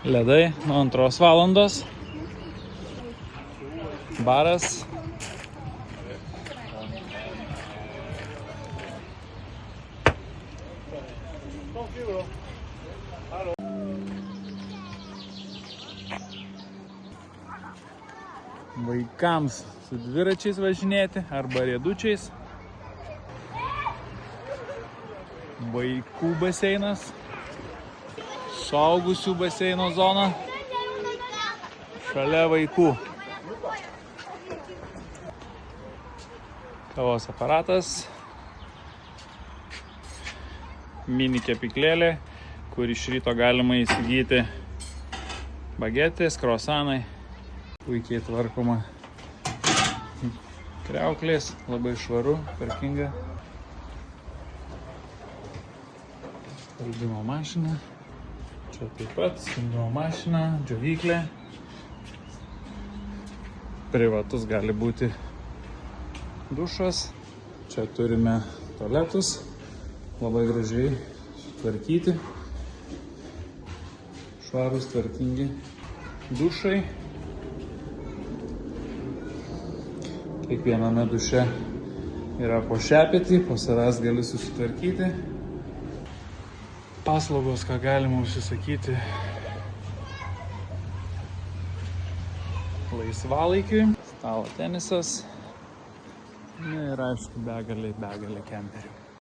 Ledai nuo 2 valandos. Baras. Vaikams su dviračiais važinėti arba riedučiais. Vaikų baseinas. Suaugusių baseino zona. Šalia vaikų. Kavos aparatas. Mini kepyklėlė, kur iš ryto galima įsigyti bagetės, krosanai. Puikiai tvarkoma kriauklės, labai švaru, tvarkinga. Skalbimo mašina. Čia taip pat skalbimo mašina, džiovyklė. Privatus gali būti dušas. Čia turime tualetus, labai gražiai sutvarkyti. Švarus, tvarkingi dušai. Kiekviename duše yra po šepetį, po savęs gali susitvarkyti. Paslaugos, ką galima užsisakyti laisvalaikiui. Stalo tenisas. Ir aišku, begalė kemperių.